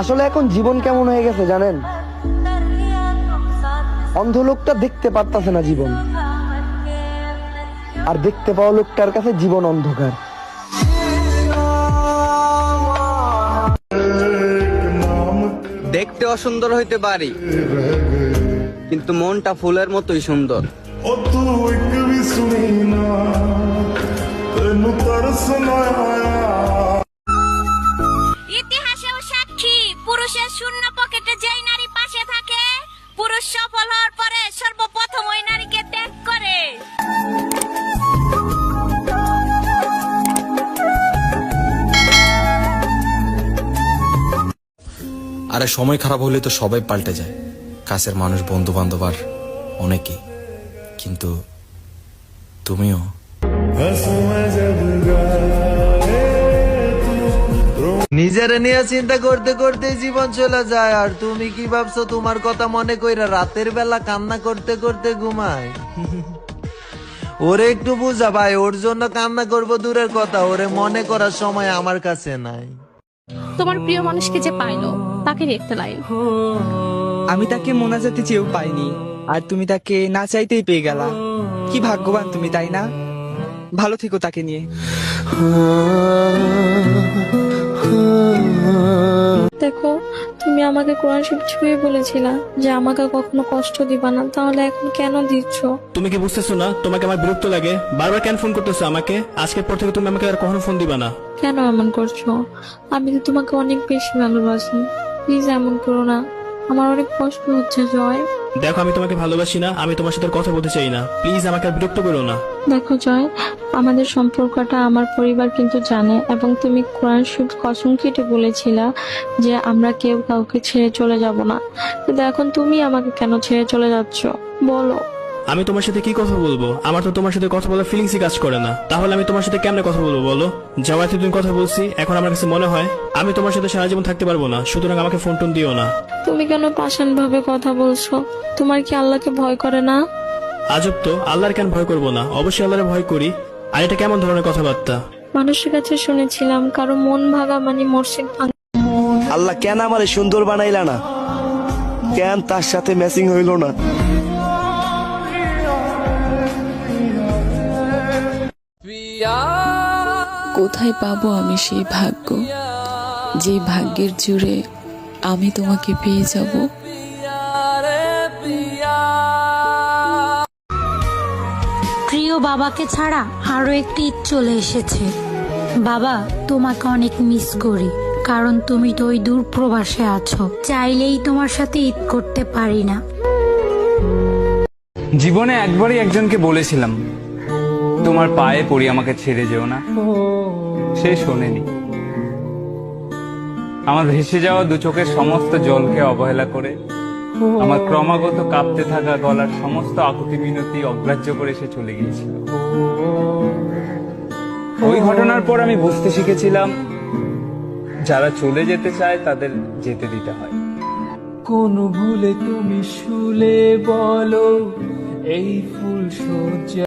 আসলে এখন জীবন কেমন হয়ে গেছে জানেন? অন্ধ লোকটা দেখতে পারতাছে না জীবন, আর দেখতে পাওয়া লোকটার কাছে জীবন অন্ধকার। দেখতে অসুন্দর হইতে পারি, কিন্তু মনটা ফুলের মতোই সুন্দর। ইতিহাসেও সাক্ষী, পুরুষের শূন্য পকেটে যেই নারী পাশে থাকে, পুরুষ সফল হওয়ার পরে সর্বপ্রথম ওই নারীকে ত্যাগ করে। আরে সময় খারাপ হলে তো সবাই পাল্টে যায়, কাছের মানুষ, বন্ধু বান্ধব আর অনেকেই, কিন্তু তুমিও। নিজেরে নিয়ে চিন্তা করতে করতে জীবন চলে যায়, আর তুমি কি ভাবছো তোমার কথা মনে কইরা রাতের বেলা কান্না করতে করতে ঘুমায়? ওরে একটু বুঝা ভাই, ওর জন্য কান্না করবো দূরের কথা, ওরে মনে করার সময় আমার কাছে নাই। তোমার প্রিয় মানুষকে যে পাইলো তাকে দেখতে লাই। আমি তাকে মোনাজাতে চেয়েও পাইনি, আর তুমি তাকে না চাইতেই পেয়ে গেলা। কি ভাগ্যবান তুমি, তাই না? ভালো থেকো তাকে নিয়ে। দেখো, তুমি আমাকে কোরআন শরীফ ছুঁয়ে বলেছিলা যে আমাকে কখনো কষ্ট দিবা না, তাহলে এখন কেন দিচ্ছ? তুমি কি বুঝতেছো না তোমাকে আমার বিরক্ত লাগে? বারবার কেন ফোন করতেছো আমাকে? আজকের পর থেকে তুমি আমাকে আর কখনো ফোন দিবা না। কেন এমন করছো? আমি তো তোমাকে অনেক বেশি ভালোবাসি, প্লিজ এমন করো না, আমার অনেক কষ্ট হচ্ছে জয়। দেখো, আমি তোমাকে ভালোবাসি না, আমি তোমার সাথে আর কথা বলতে চাই না, প্লিজ আমাকে আর বিরক্ত করো না। দেখো জয়, আমাদের সম্পর্কটা আমার পরিবার কিন্তু জানে, এবং তুমি কোরআন শরীফ কসম কেটে বলেছিলা যে আমরা কেউ কাউকে ছেড়ে চলে যাব না, কিন্তু এখন তুমি আমাকে কেন ছেড়ে চলে যাচ্ছ বলো? আমি তোমার সাথে কি কথা বলবো? আমার তো তোমার সাথে কথা বলার ফিলিংসই কাজ করে না, তাহলে আমি তোমার সাথে কেমনে কথা বলবো বলো? যাওয়াতে তুমি কথা বলছি, এখন আমার কাছে মনে হয় আমি তোমার সাথে সারা জীবন থাকতে পারবো না, সুতরাং আমাকে ফোন টোন দিও না। তুমি কেন পাষাণ ভাবে কথা বলছো? তোমার কি আল্লাহকে ভয় করে না? আজব তো, আল্লাহর কেন ভয় করবো না? অবশ্যই আল্লাহরে ভয় করি। আর এটা কেমন ধরনের কথাবার্তা? মানুষের কাছে শুনেছিলাম কারো মন ভাঙা মানে মসজিদ ভাঙা। আল্লাহ কেন আমারে সুন্দর বানাইলা না? কেন তার সাথে ম্যাচিং হইল না? কোথায় পাবো আমি সেই ভাগ্য, যে ভাগ্যের জুড়ে আমি তোমাকে পেয়ে যাব? প্রিয় বাবাকে ছাড়া আরো একটি ঈদ চলে এসেছে। বাবা, তোমাকে অনেক মিস করি, কারণ তুমি তো ওই দূর প্রবাসে আছো, চাইলেই তোমার সাথে ঈদ করতে পারি না। জীবনে একবারই একজনকে বলেছিলাম তোমার পায়ে পড়ি, আমাকে ছেড়ে যেও না। সে শোনেনি। আমার ভেসে যাওয়া দু চোখের সমস্ত জলকে অবহেলা করে, আমার ক্রমাগত কাঁপতে থাকা গলার সমস্ত আকুতি মিনতি অগ্রাহ্য করে সে চলে গিয়েছিল। ওই ঘটনার পর আমি বুঝতে শিখেছিলাম, যারা চলে যেতে চায় তাদের যেতে দিতে হয়। কোন ভুলে তুমি শুলে বলো এই ফুল সজ্জা